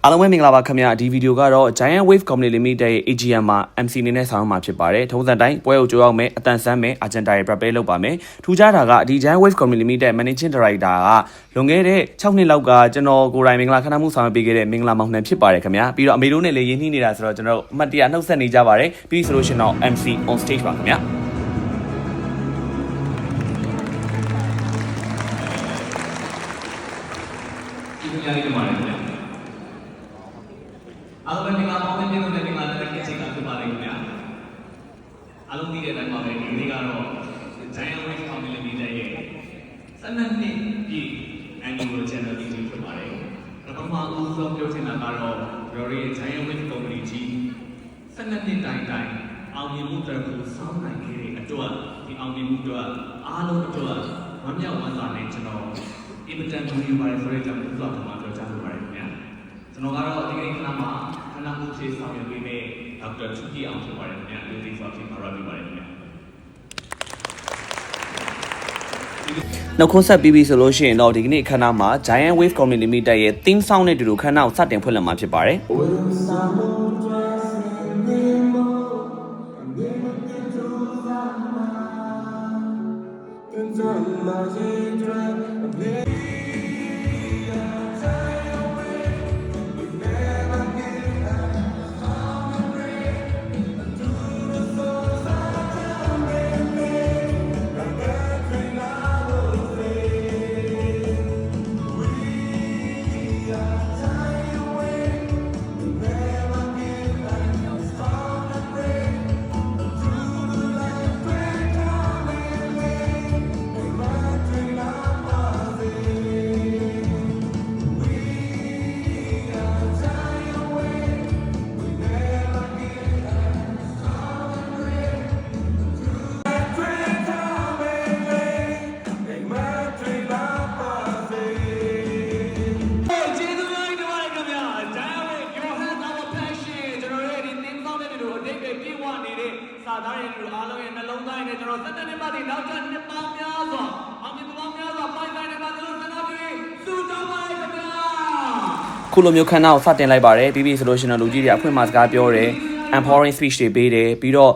အားလုံးပဲမင်္ဂလာပါခင်ဗျာဒီဗီဒီယိုကတော့ Giant Wave Company Limited ရဲ့ AGM မှာ MC အနေနဲ့ဆောင်ရွက်မှာဖြစ်ပါတယ်ထုံးစံတိုင်းပွဲကိုကြိုးအောင်မယ်အတန်ဆန်းမယ် agenda တွေ prepare လုပ်ပါမယ်ထူးခြားတာကဒီ Giant Wave Company Limited Managing Director ကလွန်ခဲ့တဲ့6နှစ်လောက်ကကျွန်တော်ကိုယ်တိုင်မင်္ဂလာခဏမှုဆောင်ရွက်ပေးခဲ့တဲ့မင်္ဂလာမောင်နှံဖြစ်ပါတယ်ခင်ဗျာပြီးတော့အမေတို့နဲ့လည်းရင်းနှီးနေတာဆိုတော့ကျွန်တော်အမှတ်တရနှုတ်ဆက်နေကြပါတယ်ပြီးဆိုလို့ရှိရင်တော့ MC on stage ပါခင်ဗျာဒီလိုရတယ်မှာလေအားလုံးမင်္ဂလာပါဝင်တဲ့မင်္ဂလာတဲ့ကိစ္စကဖြစ်ပါလိမ့်ခင်ဗျာအားလုံးသိတဲ့အတိုင်းပါပဲဒီနေ့ကတော့ Giant Wave Company Limited ရဲ့12နှစ်ပြည့် annual general meeting ဖြစ်ပါတယ်ပထမဦးဆုံးပြောချင်တာကတော့ကျွန်တော်ရဲ့ Giant Wave Company ကြီး12နှစ်တိုင်းအောင်မြင်မှုတွေကိုစောင့်နိုင်ခဲ့တဲ့အတွက်ဒီအောင်မြင်မှုတွေအားလုံးအတွက်ဝမ်းမြောက်ဝမ်းသာနဲ့ကျွန်တော်အင်မတန်ကြိုးပမ်းပါတယ်ဆိုတဲ့ကြောင့်ဥစ္စာပေါ်မှာပြောကြားလိုပါတယ်ခင်ဗျာကျွန်တော်ကတော့ဒီနေ့ခဏမှာခဏမှုဖြည့်ဆောင်ရွက်ပေးမယ့်ဒေါက်တာချူတီအောင်ဖြစ်ပါတယ်ခင်ဗျာလူသိစွာဖြည့်မှာရပေးပါတယ်ခင်ဗျာနောက်ခွန်းဆက်ပြီးပြီဆိုလို့ရှိရင်တော့ဒီကနေ့အခမ်းအနားမှာ Giant Wave Company Limited ရဲ့ theme song နဲ့တူတူခမ်းအနားကိုစတင်ဖွင့်လှစ်မှာဖြစ်ပါတယ်စာသားတွေတို့အားလုံးရဲ့နှလုံးသားနဲ့ကျွန်တော်7နှစ်မှဒီနောက်ထပ်နှစ်ပေါင်းများစွာအောင်မြင်ပေါင်းများစွာပိုင်ဆိုင်နေပါသလိုကျွန်တော်တို့စုတောင်းပါရခင်ဗျာခုလိုမျိုးခမ်းနားကိုစတင်လိုက်ပါတယ်ပြီးပြီဆိုလို့ရှိရင်လူကြီးတွေအဖွင့်မှာစကားပြောတယ် empowering speech တွေပေးတယ်ပြီးတော့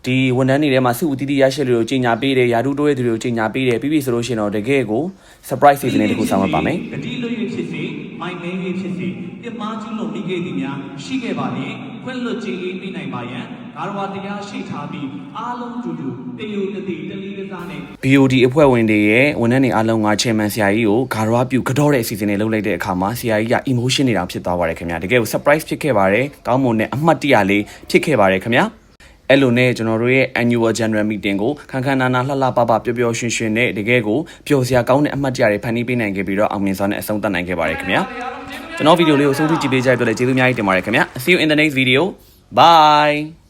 ဒီဝန်ထမ်းတွေထဲမှာစုဦးတီးတီးရရှိလူတွေကိုကြီးညာပေးတယ်ယာတုတိုးရဲ့သူတွေကိုကြီးညာပေးတယ်ပြီးပြီဆိုလို့ရှိရင်တော့တကယ်ကို surprise season လေးတစ်ခုဆောင်ရွက်ပါမယ်ဒီလိုရဖြစ်စီမိုင်းမင်းရေးဖြစ်စီပြမကြီးလို့မိခဲ့သည်များရှိခဲ့ပါလေခွင့်လွတ်ခြင်းရေးပြီးနိုင်ပါရန်ငါတို့ဟာတရားရှိထားပြီးအားလုံးတူတူတယုံတတိတလီကစားနဲ့ BOD အဖွဲ့ဝင်တွေရဲ့ဝန်ထမ်းတွေအားလုံးက chairman ဆရာကြီးကိုဂါရဝပြုကြော့တဲ့အစီအစဉ်တွေလုပ်လိုက်တဲ့အခါမှာဆရာကြီးက emotion နေတာဖြစ်သွားပါတယ်ခင်ဗျာတကယ်ကို surprise ဖြစ်ခဲ့ပါတယ်ကောင်းမွန်တဲ့အမှတ်တရလေးဖြစ်ခဲ့ပါတယ်ခင်ဗျာအဲ့လိုနဲ့ကျွန်တော်တို့ရဲ့ annual general meeting ကိုခန်းခန်းနာနာလှလှပပပျော်ပျော်ရွှင်ရွှင်နဲ့တကယ်ကိုပျော်စရာကောင်းတဲ့အမှတ်တရတွေဖန်တီးပေးနိုင်ခဲ့ပြီးတော့အောင်မြင်စွာနဲ့အဆုံးသတ်နိုင်ခဲ့ပါတယ်ခင်ဗျာကျွန်တော်ဗီဒီယိုလေးကိုဆုံးဖြတ်ကြည့်ပေးကြတဲ့အတွက်လည်းကျေးဇူးအများကြီးတင်ပါတယ်ခင်ဗျာ See you in the next video bye